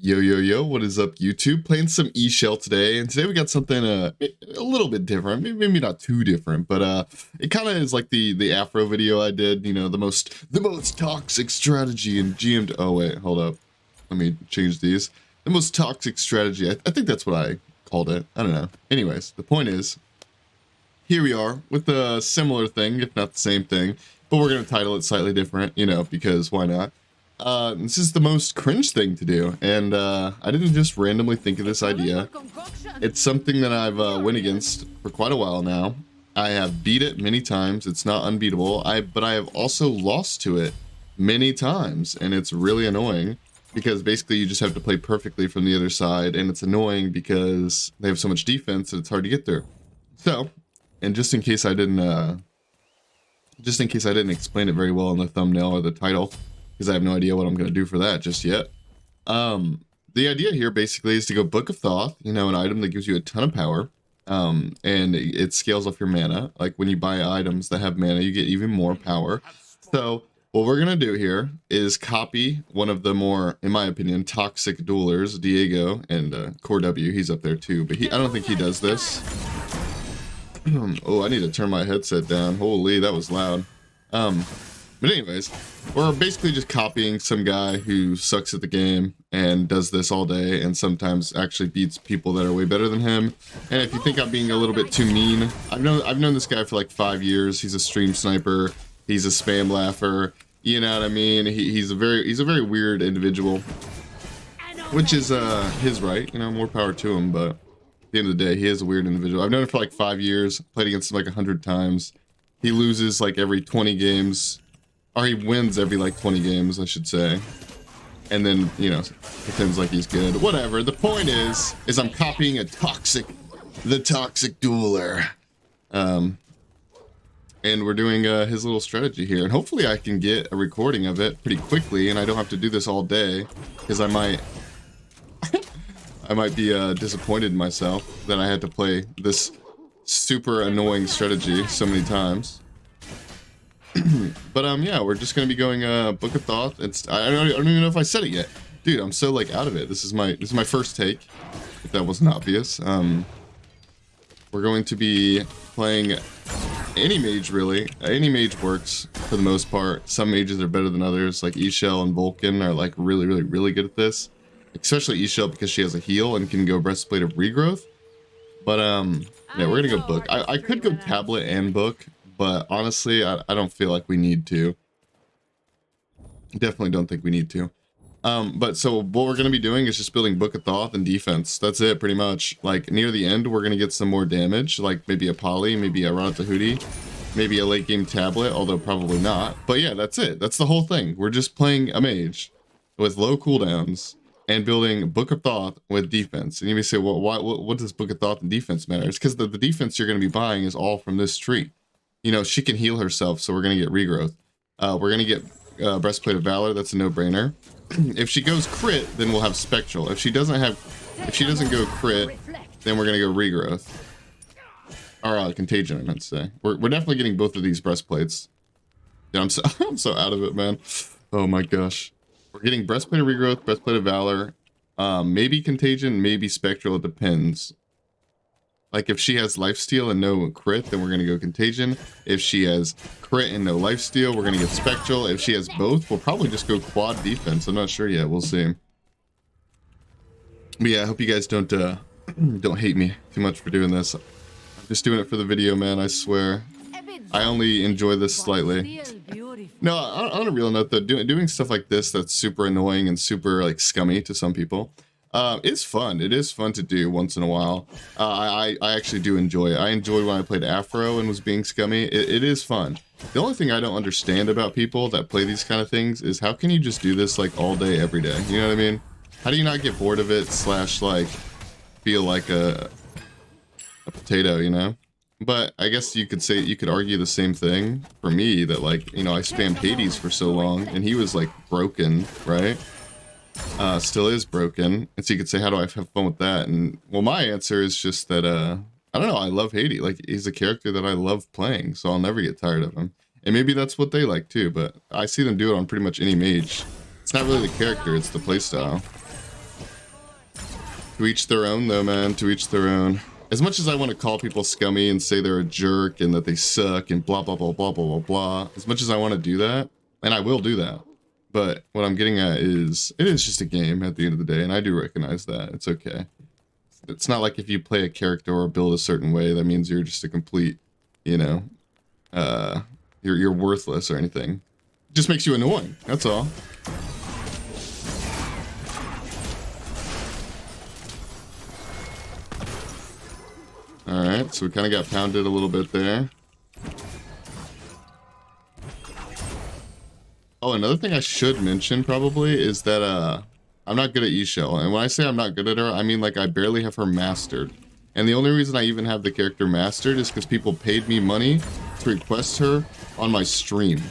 Yo, yo, yo, what is up, YouTube? Playing some E-Shell today, and today we got something a little bit different. Maybe not too different, but it kind of is like the Afro video I did, you know, the most toxic strategy in GM. Oh, wait, hold up. Let me change these. The most toxic strategy. I think that's what I called it. I don't know. Anyways, the point is, here we are with a similar thing, if not the same thing, but we're going to title it slightly different, you know, because why not? This is the most cringe thing to do, and I didn't just randomly think of this idea. It's something that I've went against for quite a while now. I have beat it many times. It's not unbeatable. But I have also lost to it many times, and it's really annoying because basically you just have to play perfectly from the other side, and it's annoying because they have so much defense that it's hard to get through. So, and just in case I didn't explain it very well in the thumbnail or the title, because I have no idea what I'm going to do for that just yet. The idea here basically is to go Book of Thoth, you know, an item that gives you a ton of power, and it scales off your mana. Like when you buy items that have mana, you get even more power. So what we're going to do here is copy one of the more, in my opinion, toxic duelers, Diego, and Core W, he's up there too, but I don't think he does this. Oh, I need to turn my headset down. Holy, that was loud. But anyways, we're basically just copying some guy who sucks at the game and does this all day and sometimes actually beats people that are way better than him. And if you think I'm being a little bit too mean, I've known this guy for like 5 years. He's a stream sniper. He's a spam laugher. You know what I mean? He's a very weird individual, which is his right. You know, more power to him. But at the end of the day, he is a weird individual. I've known him for like 5 years. Played against him like 100 times. He loses like every 20 games. Or he wins every like 20 games, I should say. And then, you know, pretends like he's good. Whatever. The point is I'm copying the toxic dueler. And we're doing his little strategy here. And hopefully I can get a recording of it pretty quickly and I don't have to do this all day. Because I might be disappointed in myself that I had to play this super annoying strategy so many times. But yeah, we're just gonna be going Book of Thoth. I don't even know if I said it yet, dude. I'm so like out of it. This is my first take, if that wasn't obvious. We're going to be playing any mage, really. Any mage works for the most part. Some mages are better than others. Like E-Shell and Vulcan are like really good at this, especially E-Shell because she has a heal and can go Breastplate of Regrowth. But yeah, we're gonna go Book. I could go Tablet and Book. But honestly, I don't feel like we need to. Definitely don't think we need to. But so what we're going to be doing is just building Book of Thoth and defense. That's it, pretty much. Like, near the end, we're going to get some more damage. Like, maybe a Poly, maybe a Ratatahooty, maybe a late game tablet, although probably not. But yeah, that's it. That's the whole thing. We're just playing a mage with low cooldowns and building Book of Thoth with defense. And you may say, well, what does Book of Thoth and defense matter? It's because the defense you're going to be buying is all from this tree. You know, she can heal herself, so we're going to get regrowth. We're going to get Breastplate of Valor. That's a no-brainer. If she goes crit, then we'll have Spectral. If she doesn't go crit, then we're going to go regrowth. Or Contagion, I meant to say. We're definitely getting both of these breastplates. Yeah, I'm so out of it, man. Oh my gosh. We're getting Breastplate of Regrowth, Breastplate of Valor, maybe Contagion, maybe Spectral. It depends. Like, if she has lifesteal and no crit, then we're going to go Contagion. If she has crit and no lifesteal, we're going to get Spectral. If she has both, we'll probably just go quad defense. I'm not sure yet. We'll see. But yeah, I hope you guys don't hate me too much for doing this. I'm just doing it for the video, man. I swear. I only enjoy this slightly. No, on a real note, though, doing stuff like this that's super annoying and super, like, scummy to some people, it's fun. It is fun to do once in a while. I actually do enjoy it. I enjoyed when I played Afro and was being scummy. It is fun. The only thing I don't understand about people that play these kind of things is how can you just do this like all day, every day? You know what I mean? How do you not get bored of it / like feel like a potato, you know? But I guess you could argue the same thing for me that, like, you know, I spammed Hades for so long and he was like broken, right? Still is broken, and so you could say, how do I have fun with that? And well, my answer is just that I don't know, I love Hades. Like, he's a character that I love playing, so I'll never get tired of him. And maybe that's what they like too, but I see them do it on pretty much any mage. It's not really the character, it's the playstyle. To each their own, though, man. To each their own. As much as I want to call people scummy and say they're a jerk and that they suck and blah, blah, blah, blah, blah, blah, blah. As much as I want to do that, and I will do that. But what I'm getting at is, it is just a game at the end of the day, and I do recognize that. It's okay. It's not like if you play a character or build a certain way, that means you're just a complete, you know, you're worthless or anything. It just makes you annoying, that's all. Alright, so we kind of got pounded a little bit there. Oh, another thing I should mention probably is that I'm not good at E-Shell. And when I say I'm not good at her, I mean like I barely have her mastered. And the only reason I even have the character mastered is because people paid me money to request her on my stream.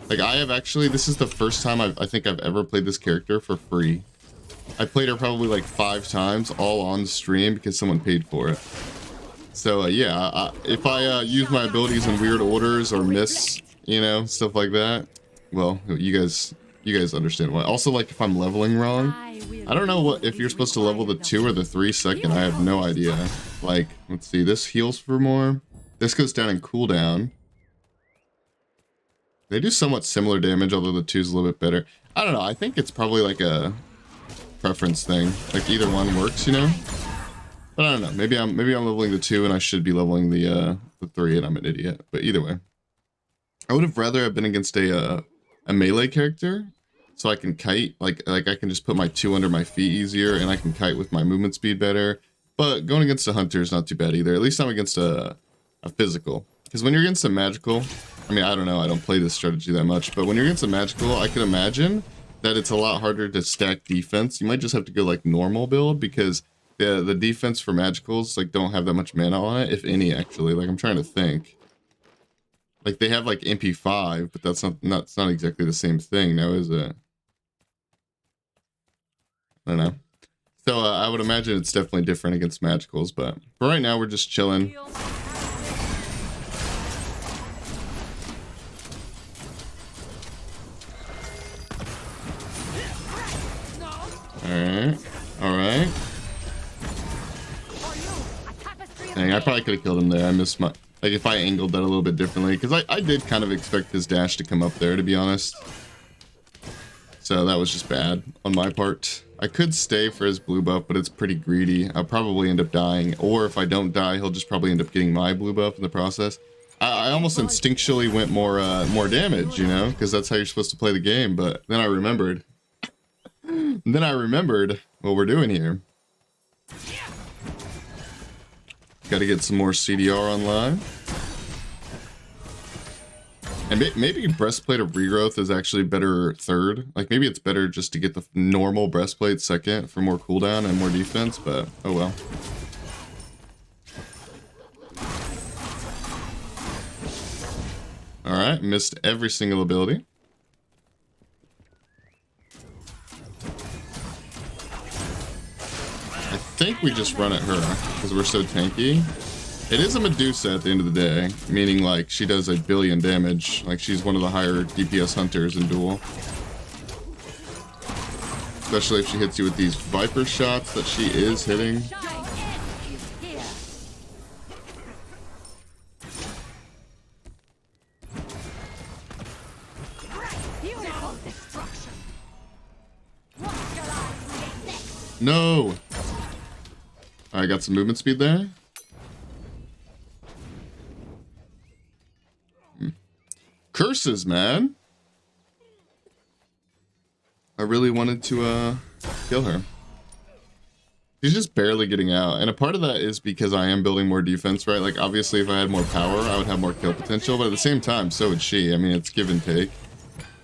Like I have actually, this is the first time I think I've ever played this character for free. I played her probably like 5 times all on stream because someone paid for it. So yeah, if I use my abilities in weird orders or miss, you know, stuff like that, well, you guys understand why. Also, like if I'm leveling wrong, I don't know what if you're supposed to level the 2 or the 3 second. I have no idea. Like, let's see, this heals for more. This goes down in cooldown. They do somewhat similar damage, although the 2 is a little bit better. I don't know. I think it's probably like a preference thing. Like either one works, you know. But I don't know. Maybe I'm leveling the 2 and I should be leveling the 3 and I'm an idiot. But either way, I would have rather have been against a melee character, so I can kite. Like I can just put my 2 under my feet easier, and I can kite with my movement speed better. But going against a hunter is not too bad either. At least I'm against a physical. Because when you're against a magical, I mean, I don't know. I don't play this strategy that much. But when you're against a magical, I can imagine that it's a lot harder to stack defense. You might just have to go like normal build because the defense for magicals like don't have that much mana on it, if any, actually. Like I'm trying to think. Like they have like MP5, but that's not exactly the same thing now, is it? I don't know. So I would imagine it's definitely different against magicals, but for right now we're just chilling. Alright. Alright. Dang, I probably could have killed him there. I missed my... Like, if I angled that a little bit differently. Because I did kind of expect his dash to come up there, to be honest. So that was just bad on my part. I could stay for his blue buff, but it's pretty greedy. I'll probably end up dying. Or if I don't die, he'll just probably end up getting my blue buff in the process. I almost instinctually went more damage, you know? Because that's how you're supposed to play the game. But then I remembered. What we're doing here. Gotta get some more CDR online. And maybe breastplate of regrowth is actually better third. Like maybe it's better just to get the normal breastplate second for more cooldown and more defense, but oh well. Alright, missed every single ability. I think we just run at her because we're so tanky. It is a Medusa at the end of the day, meaning like she does 1 billion damage. Like she's one of the higher DPS hunters in Duel. Especially if she hits you with these Viper shots that she is hitting. No! I got some movement speed there. Curses, man. I really wanted to kill her. She's just barely getting out. And a part of that is because I am building more defense, right? Like obviously if I had more power, I would have more kill potential, but at the same time, so would she. I mean, it's give and take.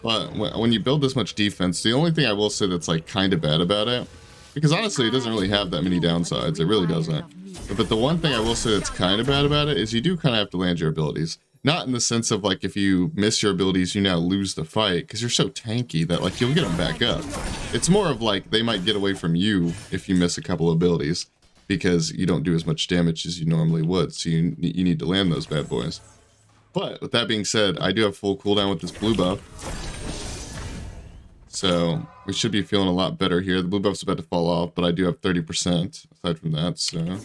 But when you build this much defense, the only thing I will say that's like kind of bad about it, because honestly, it doesn't really have that many downsides. It really doesn't. But the one thing I will say that's kind of bad about it is you do kind of have to land your abilities. Not in the sense of like if you miss your abilities, you now lose the fight because you're so tanky that like you'll get them back up. It's more of like they might get away from you if you miss a couple abilities because you don't do as much damage as you normally would. So you need to land those bad boys. But with that being said, I do have full cooldown with this blue buff. So we should be feeling a lot better here. The blue buff's about to fall off, but I do have 30% aside from that, so.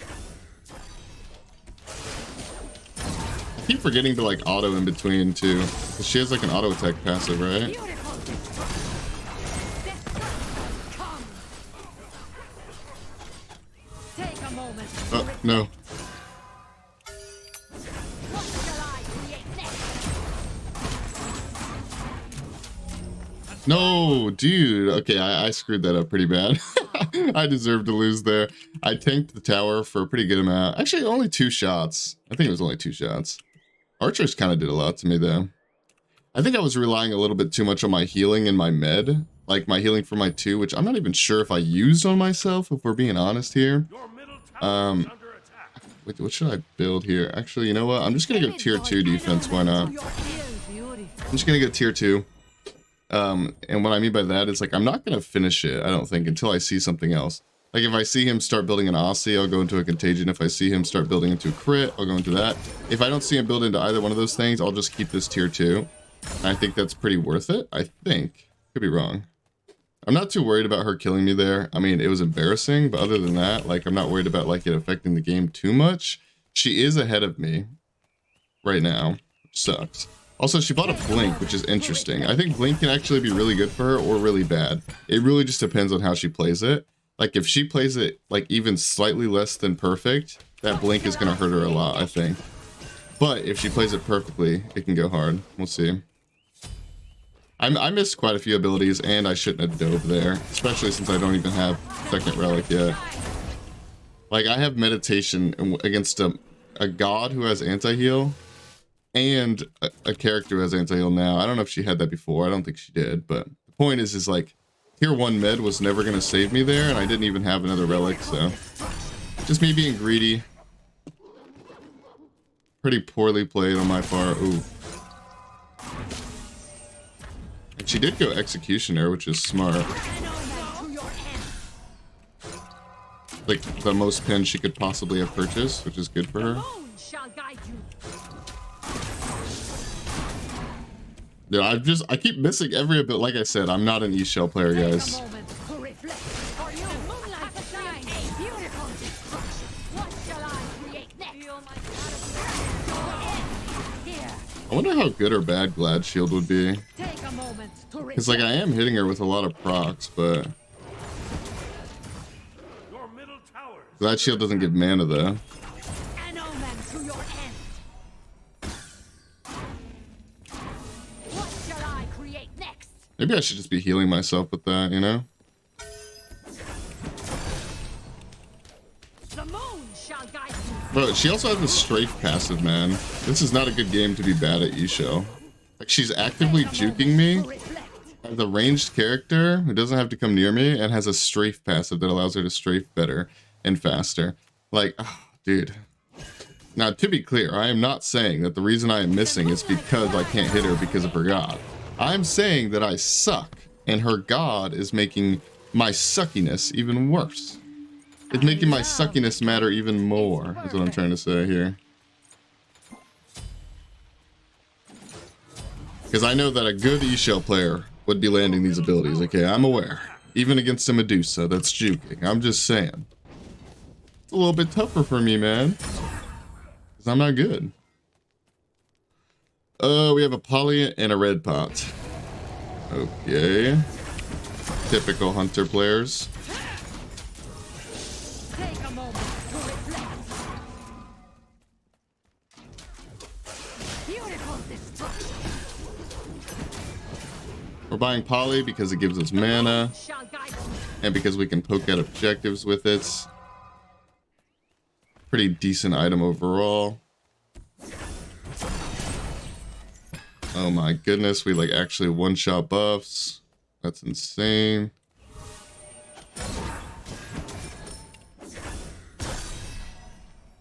I keep forgetting to like auto in between too. She has like an auto attack passive, right? Oh, no. No, dude. Okay, I screwed that up pretty bad. I deserve to lose there. I tanked the tower for a pretty good amount. Actually, only 2 shots. I think it was only 2 shots. Archers kind of did a lot to me, though. I think I was relying a little bit too much on my healing and my med. Like, my healing for my 2, which I'm not even sure if I used on myself, if we're being honest here. Wait, what should I build here? Actually, you know what? I'm just going to go tier 2 defense. Why not? I'm just going to go tier 2. And what I mean by that is like, I'm not going to finish it, I don't think, until I see something else. Like if I see him start building an Aussie, I'll go into a Contagion. If I see him start building into a crit, I'll go into that. If I don't see him build into either one of those things, I'll just keep this tier 2. And I think that's pretty worth it, I think. Could be wrong. I'm not too worried about her killing me there. I mean, it was embarrassing, but other than that, like, I'm not worried about like it affecting the game too much. She is ahead of me right now, which sucks. Also, she bought a Blink, which is interesting. I think Blink can actually be really good for her or really bad. It really just depends on how she plays it. Like, if she plays it, like, even slightly less than perfect, that Blink is going to hurt her a lot, I think. But if she plays it perfectly, it can go hard. We'll see. I missed quite a few abilities, and I shouldn't have dove there. Especially since I don't even have second relic yet. Like, I have meditation against a god who has anti-heal. And a character who has anti-heal now. I don't know if she had that before. I don't think she did. But the point is like, tier 1 med was never going to save me there. And I didn't even have another relic. So just me being greedy. Pretty poorly played on my part. Ooh. And she did go Executioner, which is smart. Like the most pins she could possibly have purchased, which is good for her. Yeah, I keep missing every ability. Like I said, I'm not an E-Shell player, guys. I wonder how good or bad Glad Shield would be. Because, like, I am hitting her with a lot of procs, but Glad Shield doesn't give mana, though. Maybe I should just be healing myself with that, you know? Bro, she also has a strafe passive, man. This is not a good game to be bad at E-Shell. Like, she's actively juking me as a ranged character who doesn't have to come near me and has a strafe passive that allows her to strafe better and faster. Like, oh, dude. Now, to be clear, I am not saying that the reason I am missing is because I can't hit her because of her god. I'm saying that I suck, and her god is making my suckiness even worse. It's making my suckiness matter even more, is what I'm trying to say here. Because I know that a good E-Shell player would be landing these abilities, okay? I'm aware. Even against a Medusa that's juking. I'm just saying. It's a little bit tougher for me, man. Because I'm not good. We have a poly and a red pot. Okay. Typical hunter players. We're buying poly because it gives us mana. And because we can poke out objectives with it. Pretty decent item overall. Oh my goodness, we like actually one-shot buffs. That's insane.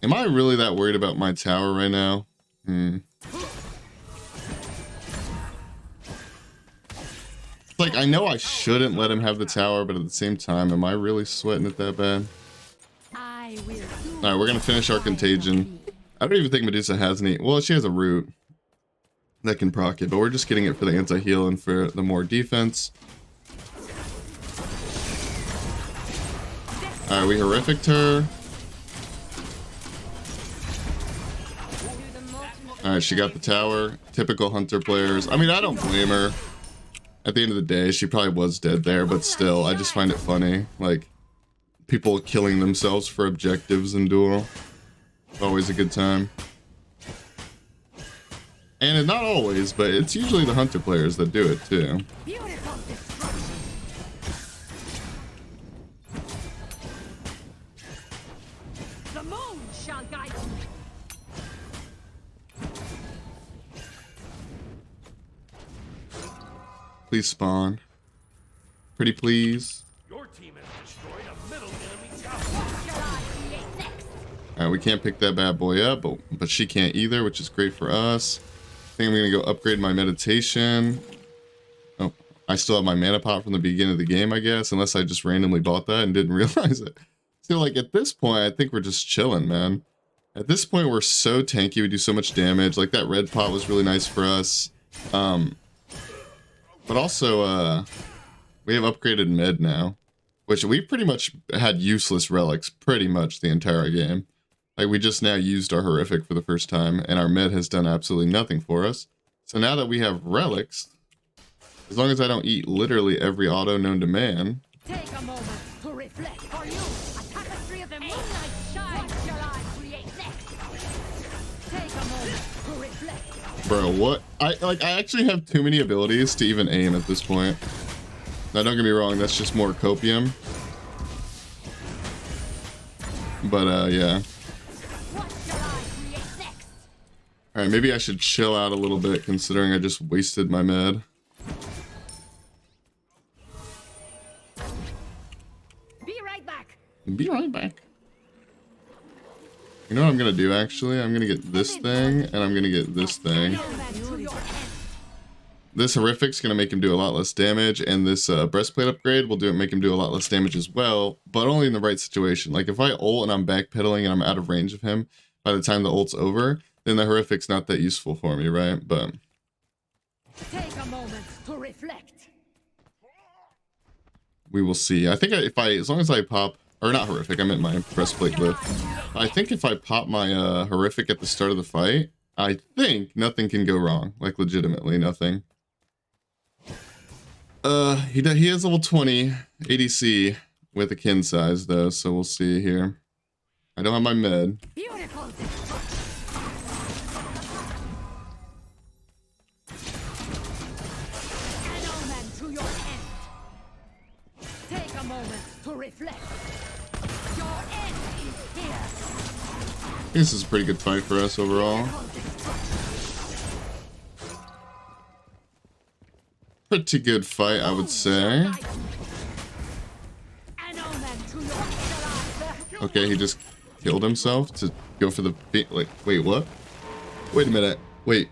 Am I really that worried about my tower right now? Like, I know I shouldn't let him have the tower, but at the same time, am I really sweating it that bad? Alright, we're gonna finish our Contagion. I don't even think Medusa has any... Well, she has a root that can proc it, but we're just getting it for the anti-heal and for the more defense. Alright, we horrificed her. Alright, she got the tower. Typical hunter players. I mean, I don't blame her. At the end of the day, she probably was dead there, but still, I just find it funny. Like, people killing themselves for objectives in Duel. Always a good time. And not always, but it's usually the hunter players that do it too. The moon shall guide you. Please spawn. Pretty please. Your team has destroyed a middle enemy tower. Alright, we can't pick that bad boy up, but she can't either, which is great for us. I think I'm gonna go upgrade my meditation. Oh, I still have my mana pot from the beginning of the game, I guess, unless I just randomly bought that and didn't realize it. So like at this point, I think we're just chilling, man. At this point, we're so tanky, we do so much damage. Like that red pot was really nice for us. But also, we have upgraded med now, which we pretty much had useless relics pretty much the entire game. Like, we just now used our horrific for the first time, and our med has done absolutely nothing for us. So now that we have relics, as long as I don't eat literally every auto known to man. Take a moment to reflect. For you, a tapestry of the moonlight shines. What shall I create next? Take a moment to reflect. Bro, what? I actually have too many abilities to even aim at this point. Now, don't get me wrong, that's just more copium. But, yeah. Alright, maybe I should chill out a little bit considering I just wasted my med. Be right back. Be right back. You know what I'm gonna do actually? I'm gonna get this thing and I'm gonna get this thing. This horrific's gonna make him do a lot less damage, and this breastplate upgrade will make him do a lot less damage as well, but only in the right situation. Like if I ult and I'm backpedaling and I'm out of range of him by the time the ult's over, then the horrific's not that useful for me, right? But take a moment to reflect. We will see. I think as long as I pop, or not horrific, I meant my breastplate lift. I think if I pop my horrific at the start of the fight, I think nothing can go wrong. Like legitimately nothing. He has level 20 ADC with a kin size though, so we'll see here. I don't have my med. Beautiful. An omen to your end. Take a moment to reflect. Your end is here. I think this is a pretty good fight for us overall. Pretty good fight, I would say. Okay, he just killed himself to go for the like. Wait, what? Wait a minute. Wait.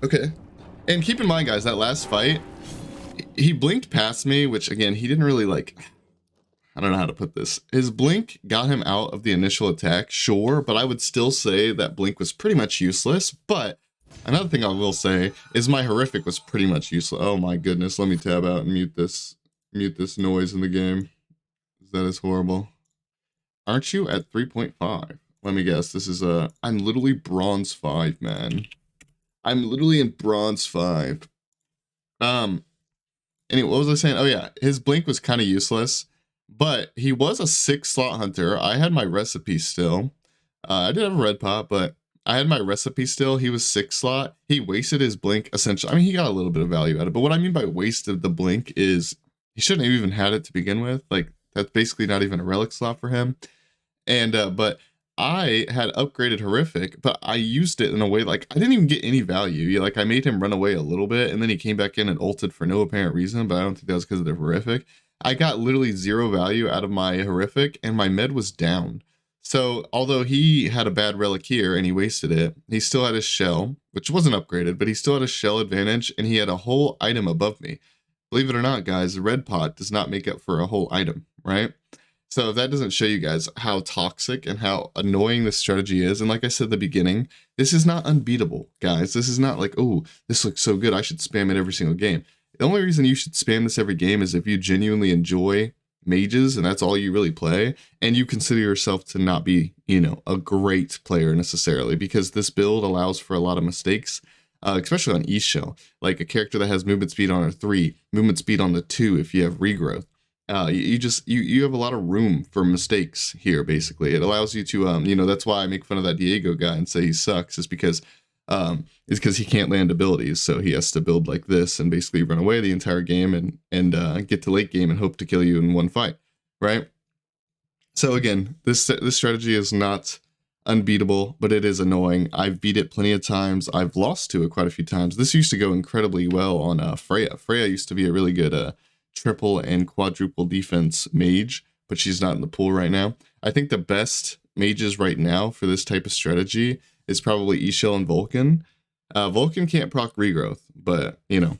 Okay. And keep in mind, guys, that last fight, he blinked past me, which again, he didn't really like. I don't know how to put this. His blink got him out of the initial attack, sure, but I would still say that blink was pretty much useless. But another thing I will say is my horrific was pretty much useless. Oh my goodness, let me tab out and mute this noise in the game. That is horrible. Aren't you at 3.5? Let me guess. This is I'm literally bronze 5, man. I'm literally in bronze 5. Anyway, what was I saying? Oh yeah, his blink was kind of useless, but he was a 6-slot hunter. I had my recipe still. I did have a red pot, but I had my recipe still. He was 6-slot. He wasted his blink essentially. I mean, he got a little bit of value out of it, but what I mean by wasted the blink is he shouldn't have even had it to begin with. Like, that's basically not even a relic slot for him. And, but I had upgraded horrific, but I used it in a way like I didn't even get any value. Yeah, like I made him run away a little bit and then he came back in and ulted for no apparent reason, but I don't think that was because of the horrific. I got literally 0 value out of my horrific and my med was down. So although he had a bad relic here and he wasted it, he still had his shell, which wasn't upgraded, but he still had a shell advantage and he had a whole item above me. Believe it or not, guys, the red pot does not make up for a whole item, right? So if that doesn't show you guys how toxic and how annoying this strategy is, and like I said at the beginning, this is not unbeatable, guys. This is not like, oh, this looks so good, I should spam it every single game. The only reason you should spam this every game is if you genuinely enjoy mages and that's all you really play, and you consider yourself to not be, you know, a great player necessarily, because this build allows for a lot of mistakes, especially on Ixchel. Like a character that has movement speed on a 3, movement speed on the 2 if you have regrowth. You have a lot of room for mistakes here, basically. It allows you to, you know, that's why I make fun of that Diego guy and say he sucks, is because he can't land abilities, so he has to build like this and basically run away the entire game and get to late game and hope to kill you in one fight, right? So again, this strategy is not unbeatable, but it is annoying. I've beat it plenty of times. I've lost to it quite a few times. This used to go incredibly well on Freya. Freya used to be a really good triple and quadruple defense mage, but she's not in the pool right now. I think the best mages right now for this type of strategy is probably Ixchel and Vulcan. Vulcan can't proc regrowth, but you know,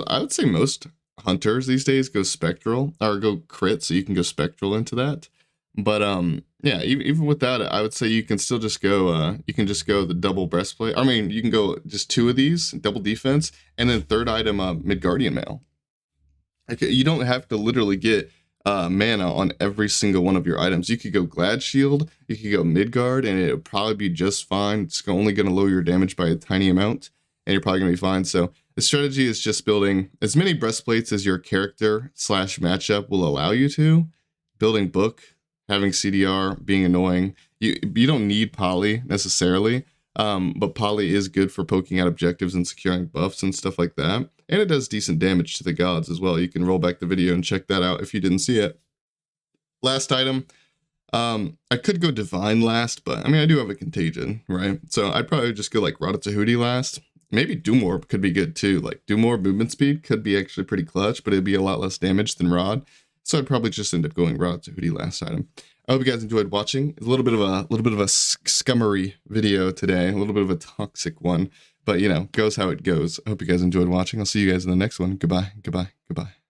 I would say most hunters these days go spectral or go crit, so you can go spectral into that. But yeah, even with that, I would say you can still just go the double breastplate. I mean, you can go just 2 of these, double defense, and then third item Midgardian Mail. Okay, you don't have to literally get mana on every single one of your items. You could go Glad Shield, you could go Midgard, and it would probably be just fine. It's only going to lower your damage by a tiny amount, and you're probably going to be fine. So the strategy is just building as many breastplates as your character / matchup will allow you to. Building book, having CDR, being annoying. You don't need poly necessarily, but poly is good for poking out objectives and securing buffs and stuff like that. And it does decent damage to the gods as well. You can roll back the video and check that out if you didn't see it. Last item. I could go Divine last, but I mean, I do have a Contagion, right? So I'd probably just go like Rada Tahuti last. Maybe Dumor could be good too. Like Dumor movement speed could be actually pretty clutch, but it'd be a lot less damage than Rod. So I'd probably just end up going Rada Tahuti last item. I hope you guys enjoyed watching. It's a little bit of a scummery video today, a little bit of a toxic one. But, you know, goes how it goes. I hope you guys enjoyed watching. I'll see you guys in the next one. Goodbye, goodbye, goodbye.